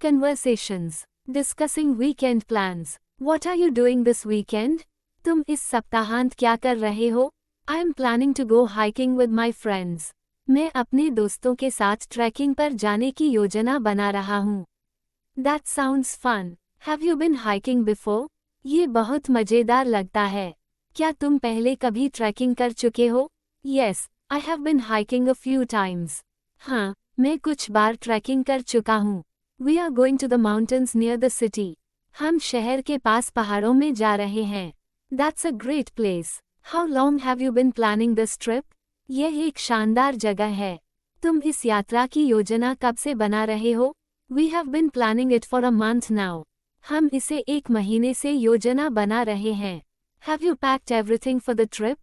Conversations. Discussing weekend plans. What are you doing this weekend? तुम इस सप्ताहांत क्या कर रहे हो? I am planning to go hiking with my friends. मैं अपने दोस्तों के साथ ट्रैकिंग पर जाने की योजना बना रहा हूँ. That sounds fun. Have you been hiking before? ये बहुत मजेदार लगता है. क्या तुम पहले कभी ट्रैकिंग कर चुके हो? Yes, I have been hiking a few times. हाँ, मैं कुछ बार ट्रैकिंग कर चुका हूँ. We are going to the mountains near the city. हम शहर के पास पहाड़ों में जा रहे हैं. That's a great place. How long have you been planning this trip? यह एक शानदार जगह है. तुम इस यात्रा की योजना कब से बना रहे हो? We have been planning it for a month now. हम इसे एक महीने से योजना बना रहे हैं. Have you packed everything for the trip?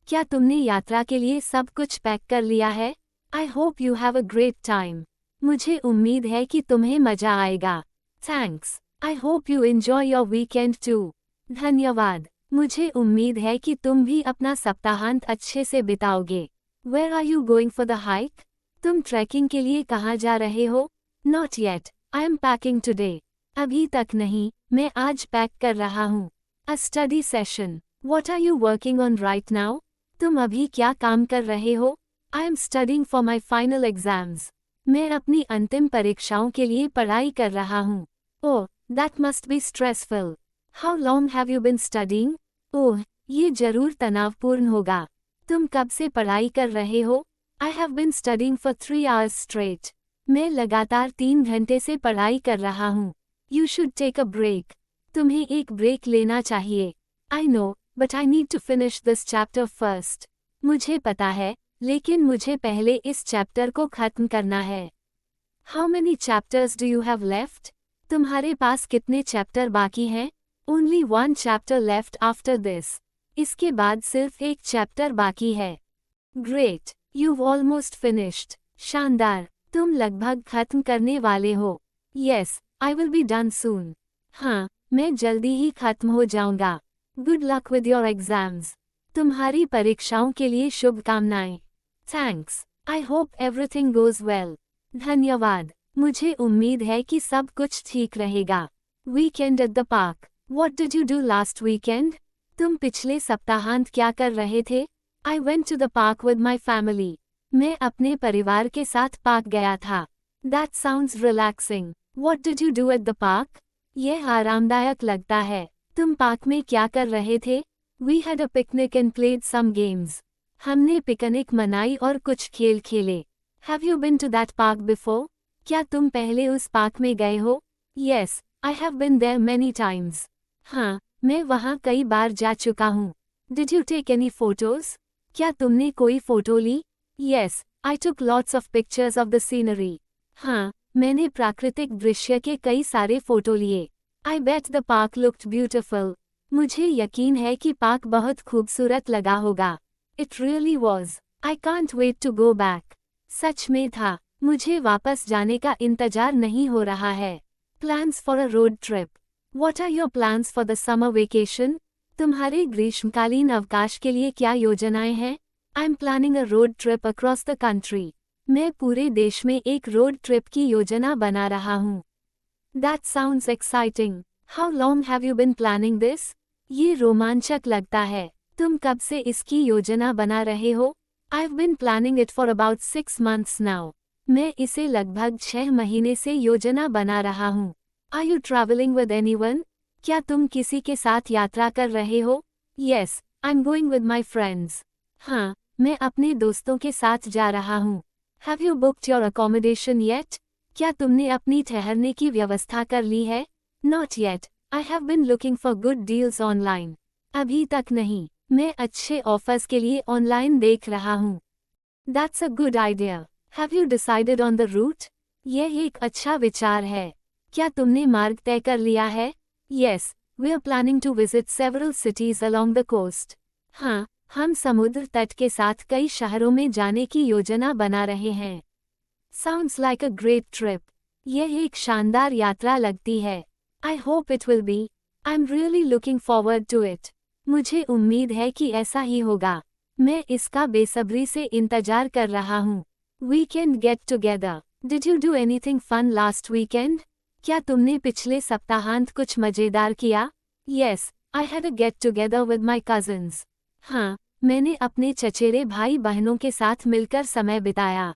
क्या तुमने यात्रा के लिए सब कुछ पैक कर लिया है? I hope you have a great time. मुझे उम्मीद है कि तुम्हें मजा आएगा. Thanks. I hope you enjoy your weekend too. धन्यवाद. मुझे उम्मीद है कि तुम भी अपना सप्ताहांत अच्छे से बिताओगे. Where are you going for the hike? तुम ट्रैकिंग के लिए कहाँ जा रहे हो? Not yet. I am packing today. अभी तक नहीं, मैं आज पैक कर रहा हूँ. A study session. What are you working on right now? तुम अभी क्या काम कर रहे हो? I am studying for my final exams. मैं अपनी अंतिम परीक्षाओं के लिए पढ़ाई कर रहा हूँ. Oh, that must be stressful. How long have you been studying? ओह, ये जरूर तनावपूर्ण होगा. तुम कब से पढ़ाई कर रहे हो? I have been studying for 3 hours straight. मैं लगातार 3 घंटे से पढ़ाई कर रहा हूँ. You should take a break. तुम्हें एक ब्रेक लेना चाहिए. I know, but I need to finish this chapter first. मुझे पता है, लेकिन मुझे पहले इस चैप्टर को खत्म करना है. How many chapters do you have left? तुम्हारे पास कितने चैप्टर बाकी हैं? Only one chapter left after this. इसके बाद सिर्फ एक चैप्टर बाकी है. Great, you've almost finished. शानदार, तुम लगभग खत्म करने वाले हो. Yes, I will be done soon. हाँ, मैं जल्दी ही खत्म हो जाऊंगा. Good luck with your exams. तुम्हारी परीक्षाओं के लिए शुभकामनाएं. Thanks. I hope everything goes well. धन्यवाद. मुझे उम्मीद है कि सब कुछ ठीक रहेगा. Weekend at the park. What did you do last weekend? तुम पिछले सप्ताहांत क्या कर रहे थे? I went to the park with my family. मैं अपने परिवार के साथ पार्क गया था. That sounds relaxing. What did you do at the park? यह आरामदायक लगता है. तुम पार्क में क्या कर रहे थे? We had a picnic and played some games. हमने पिकनिक मनाई और कुछ खेल खेले. Have you been to that park before? क्या तुम पहले उस पार्क में गए हो? Yes, I have been there many times. हाँ, मैं वहाँ कई बार जा चुका हूँ. Did you take any photos? क्या तुमने कोई फोटो ली? Yes, I took lots of pictures of the scenery. हाँ, मैंने प्राकृतिक दृश्य के कई सारे फोटो लिए. I bet the park looked beautiful. मुझे यकीन है कि पार्क बहुत खूबसूरत लगा होगा. It really was. I can't wait to go back. सच में था. मुझे वापस जाने का इंतजार नहीं हो रहा है. Plans for a road trip. What are your plans for the summer vacation? तुम्हारे ग्रीष्मकालीन अवकाश के लिए क्या योजनाएं हैं? I'm planning a road trip across the country. मैं पूरे देश में एक रोड ट्रिप की योजना बना रहा हूँ. That sounds exciting. How long have you been planning this? ये रोमांचक लगता है. तुम कब से इसकी योजना बना रहे हो? I've been planning it for about 6 months now. मैं इसे लगभग 6 महीने से योजना बना रहा हूँ. Are you traveling with anyone? क्या तुम किसी के साथ यात्रा कर रहे हो? Yes, I'm going with my friends. हाँ, मैं अपने दोस्तों के साथ जा रहा हूँ. Have you booked your accommodation yet? क्या तुमने अपनी ठहरने की व्यवस्था कर ली है? Not yet. I have been looking for good deals online. अभी तक नहीं. मैं अच्छे ऑफर्स के लिए ऑनलाइन देख रहा हूँ. That's a good idea. Have you decided on the route? यह एक अच्छा विचार है. क्या तुमने मार्ग तय कर लिया है? Yes, we are planning to visit several cities along the coast. हाँ, हम समुद्र तट के साथ कई शहरों में जाने की योजना बना रहे हैं. Sounds like a great trip. यह एक शानदार यात्रा लगती है. I hope it will be. I'm really looking forward to it. मुझे उम्मीद है कि ऐसा ही होगा. मैं इसका बेसब्री से इंतजार कर रहा हूँ. Weekend get together. Did you do anything fun last weekend? क्या तुमने पिछले सप्ताहांत कुछ मजेदार किया? Yes, I had a get together with my cousins. हाँ, मैंने अपने चचेरे भाई बहनों के साथ मिलकर समय बिताया.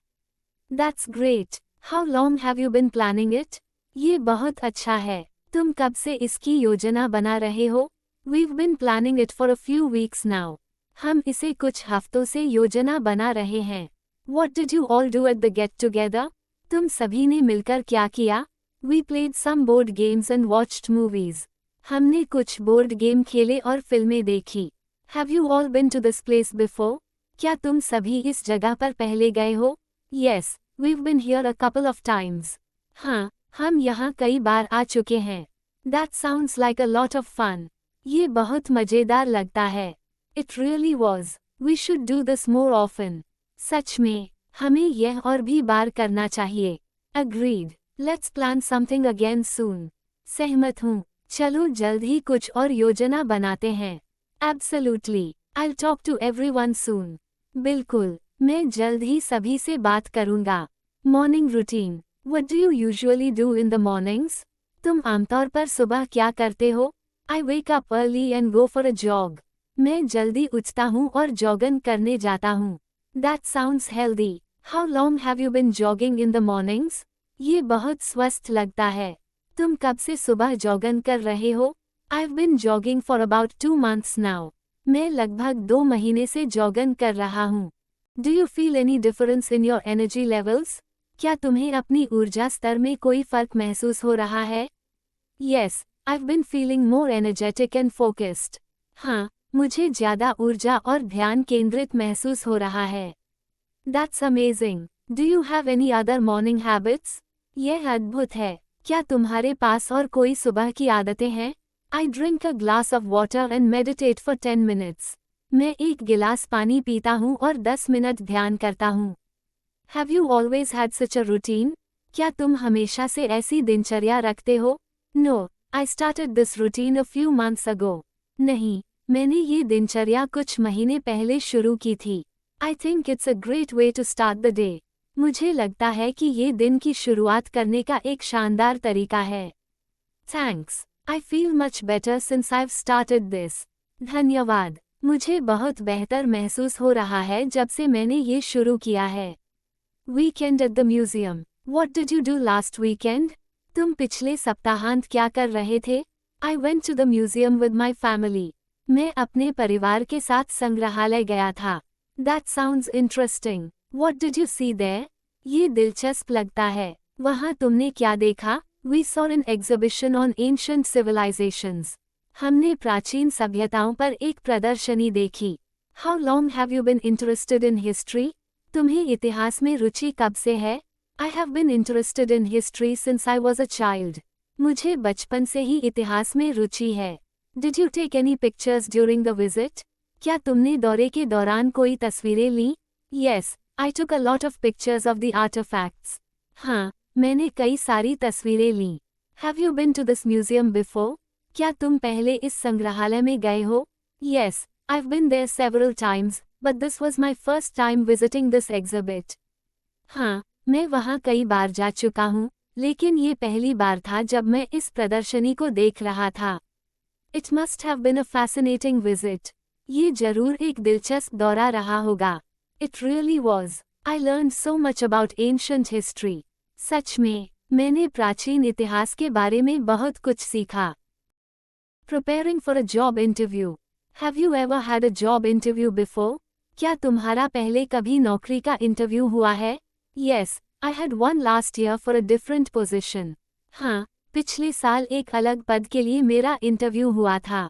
That's great. How long have you been planning it? ये बहुत अच्छा है. तुम कब से इसकी योजना बना रहे हो? We've been planning it for a few weeks now. हम इसे कुछ हफ्तों से योजना बना रहे हैं. What did you all do at the get together? तुम सभी ने मिलकर क्या किया? We played some board games and watched movies. हमने कुछ बोर्ड गेम खेले और फिल्में देखी. Have you all been to this place before? क्या तुम सभी इस जगह पर पहले गए हो? Yes, we've been here a couple of times. हाँ, हम यहाँ कई बार आ चुके हैं. That sounds like a lot of fun. ये बहुत मजेदार लगता है. It really was. We should do this more often. सच में, हमें यह और भी बार करना चाहिए. Agreed. Let's plan something again soon. सहमत हूँ. चलो जल्द ही कुछ और योजना बनाते हैं. Absolutely. I'll talk to everyone soon. बिल्कुल, मैं जल्द ही सभी से बात करूँगा. Morning routine. What do you usually do in the mornings? तुम आमतौर पर सुबह क्या करते हो? I wake up early and go for a jog. मैं जल्दी उठता हूँ और जॉगिंग करने जाता हूँ. That sounds healthy. How long have you been jogging in the mornings? ये बहुत स्वस्थ लगता है. तुम कब से सुबह जॉगिंग कर रहे हो? I've been jogging for about 2 months now. मैं लगभग 2 महीने से जॉगिंग कर रहा हूँ. Do you feel any difference in your energy levels? क्या तुम्हें अपनी ऊर्जा स्तर में कोई फर्क महसूस हो रहा है? Yes, I've been feeling more energetic and focused. हाँ, मुझे ज़्यादा ऊर्जा और ध्यान केंद्रित महसूस हो रहा है. That's amazing. Do you have any other morning habits? यह अद्भुत है. क्या तुम्हारे पास और कोई सुबह की आदतें हैं? I drink a glass of water and meditate for 10 minutes. मैं एक गिलास पानी पीता हूँ और 10 मिनट ध्यान करता हूँ. Have you always had such a routine? क्या तुम हमेशा से ऐसी दिनचर्या रखते हो? No, I started this routine a few months ago. नहीं, मैंने ये दिनचर्या कुछ महीने पहले शुरू की थी. I think it's a great way to start the day. मुझे लगता है कि ये दिन की शुरुआत करने का एक शानदार तरीका है. Thanks. I feel much better since I've started this. धन्यवाद. मुझे बहुत बेहतर महसूस हो रहा है जब से मैंने ये शुरू किया है. Weekend at the museum. What did you do last weekend? तुम पिछले सप्ताहांत क्या कर रहे थे? I went to the museum with my family. मैं अपने परिवार के साथ संग्रहालय गया था. That sounds interesting. What did you see there? ये दिलचस्प लगता है. वहाँ तुमने क्या देखा? We saw an exhibition on ancient civilizations. हमने प्राचीन सभ्यताओं पर एक प्रदर्शनी देखी. How long have you been interested in history? तुम्हें इतिहास में रुचि कब से है? I have been interested in history since I was a child. मुझे बचपन से ही इतिहास में रुचि है. Did you take any pictures during the visit? क्या तुमने दौरे के दौरान कोई तस्वीरें लीं? Yes, I took a lot of pictures of the artifacts. हाँ, मैंने कई सारी तस्वीरें लीं. Have you been to this museum before? क्या तुम पहले इस संग्रहालय में गए हो? Yes, I've been there several times, but this was my first time visiting this exhibit. हाँ, मैं वहाँ कई बार जा चुका हूँ, लेकिन ये पहली बार था जब मैं इस प्रदर्शनी को देख रहा था. It must have been a fascinating visit. ये जरूर एक दिलचस्प दौरा रहा होगा. It really was. I learned so much about ancient history. सच में, मैंने प्राचीन इतिहास के बारे में बहुत कुछ सीखा. Preparing for a job interview. Have you ever had a job interview before? क्या तुम्हारा पहले कभी नौकरी का इंटरव्यू हुआ है? Yes, I had one last year for a different position. हाँ, पिछले साल एक अलग पद के लिए मेरा इंटरव्यू हुआ था.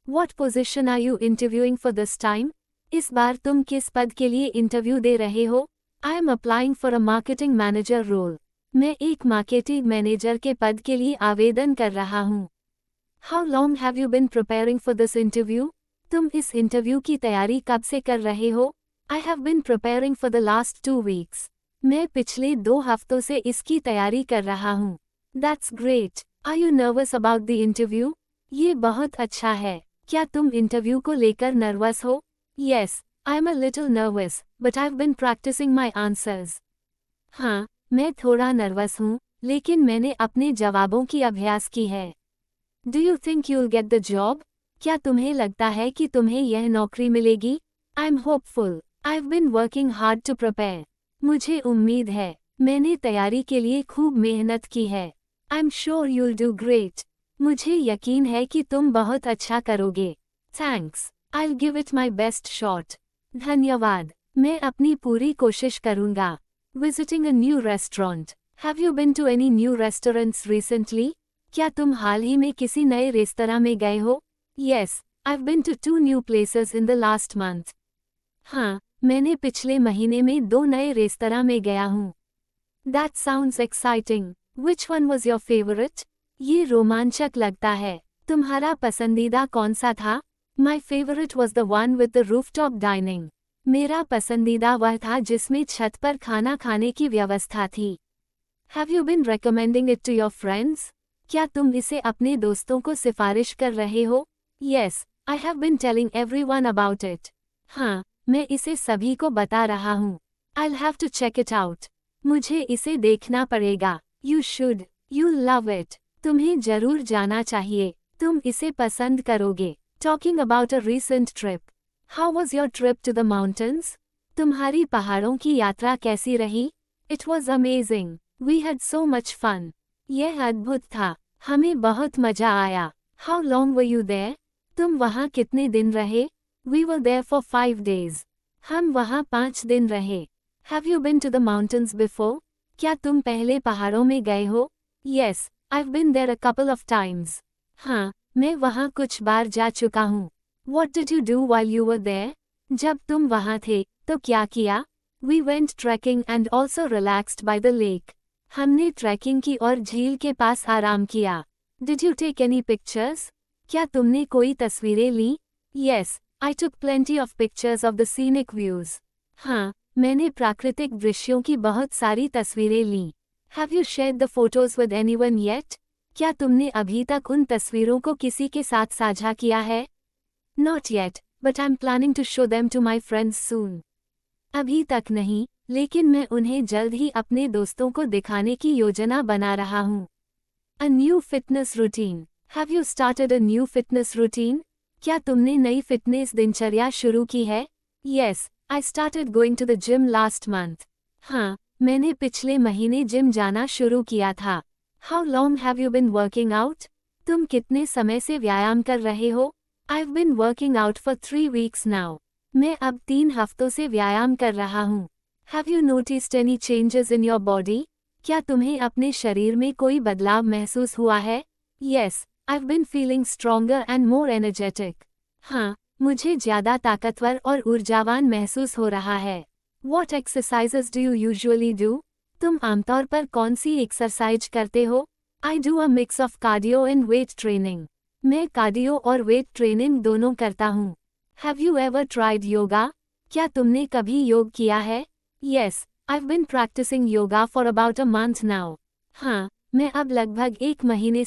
What position are you interviewing for this time? इस बार तुम किस पद के लिए इंटरव्यू दे रहे हो? I am applying for a marketing manager role. मैं एक मार्केटिंग मैनेजर के पद के लिए आवेदन कर रहा हूँ. How long have you been preparing for this interview? तुम इस इंटरव्यू की तैयारी कब से कर रहे हो? I have been preparing for the last 2 weeks. मैं पिछले 2 हफ्तों से इसकी तैयारी कर रहा हूँ. That's great. Are you nervous about the interview? ये बहुत अच्छा है. क्या तुम इंटरव्यू को लेकर नर्वस हो? Yes, I'm a little nervous, but I've been practicing my answers. हाँ, मैं थोड़ा नर्वस हूँ, लेकिन मैंने अपने जवाबों की अभ्यास की है। Do you think you'll get the job? क्या तुम्हें लगता है कि तुम्हें यह नौकरी मिलेगी? I am hopeful. I've been working hard to prepare. मुझे उम्मीद है, मैंने तैयारी के लिए खूब मेहनत की है। I'm sure you'll do great. मुझे यकीन है कि तुम बहुत अच्छा करोगे। Thanks. I'll give it my best shot. धन्यवाद, मैं अपनी पूरी कोशिश करूँगा। Visiting a new restaurant. Have you been to any new restaurants recently? क्या तुम हाल ही में किसी नए रेस्तरां में गए हो? Yes, I've been to 2 new places in the last month. हाँ, मैंने पिछले महीने में 2 नए रेस्तरां में गया हूँ। That sounds exciting. Which one was your favorite? ये रोमांचक लगता है। तुम्हारा पसंदीदा कौन सा था? My favorite was the one with the rooftop dining. मेरा पसंदीदा वह था जिसमें छत पर खाना खाने की व्यवस्था थी। Have you been recommending it to your friends? क्या तुम इसे अपने दोस्तों को सिफारिश कर रहे हो? Yes, I have been telling everyone about it. हाँ, मैं इसे सभी को बता रहा हूँ। I'll have to check it out. मुझे इसे देखना पड़ेगा। You should. You'll love it. तुम्हें जरूर जाना चाहिए। तुम इसे पसंद करोगे। Talking about a recent trip. How was your trip to the mountains? तुम्हारी पहाड़ों की यात्रा कैसी रही? It was amazing. We had so much fun. यह अद्भुत था। हमें बहुत मजा आया। How long were you there? तुम वहाँ कितने दिन रहे? We were there for 5 days. हम वहाँ 5 दिन रहे। Have you been to the mountains before? क्या तुम पहले पहाड़ों में गए हो? Yes, I've been there a couple of times. हाँ, मैं वहाँ कुछ बार जा चुका हूँ। What did you do while you were there? जब तुम वहाँ थे, तो क्या किया? We went trekking and also relaxed by the lake. हमने ट्रैकिंग की और झील के पास आराम किया। Did you take any pictures? क्या तुमने कोई तस्वीरें ली? Yes, I took plenty of pictures of the scenic views. हाँ, मैंने प्राकृतिक दृश्यों की बहुत सारी तस्वीरें ली। Have you shared the photos with anyone yet? क्या तुमने अभी तक उन तस्वीरों को किसी के साथ साझा किया है? Not yet, but I'm planning to show them to my friends soon. अभी तक नहीं, लेकिन मैं उन्हें जल्द ही अपने दोस्तों को दिखाने की योजना बना रहा हूँ। A new fitness routine. Have you started a new fitness routine? क्या तुमने नई फिटनेस दिनचर्या शुरू की है? Yes, I started going to the gym last month. हाँ, मैंने पिछले महीने जिम जाना शुरू किया था। How long have you been working out? तुम कितने समय से व्यायाम कर रहे हो? I've been working out for 3 weeks now. मैं अब 3 हफ्तों से व्यायाम कर रहा हूँ। Have you noticed any changes in your body? क्या तुम्हें अपने शरीर में कोई बदलाव महसूस हुआ है? Yes, I've been feeling stronger and more energetic. हाँ, मुझे ज़्यादा ताकतवर और ऊर्जावान महसूस हो रहा है। What exercises do you usually do? तुम आमतौर पर कौन सी एक्सरसाइज करते हो? I do a mix of cardio and weight training. मैं कार्डियो और वेट ट्रेनिंग दोनों करता हूँ। Have you ever tried yoga? क्या तुमने कभी योग किया है? Yes, I've been practicing yoga for about a month now. हाँ, मैं अब लगभग 1 महीने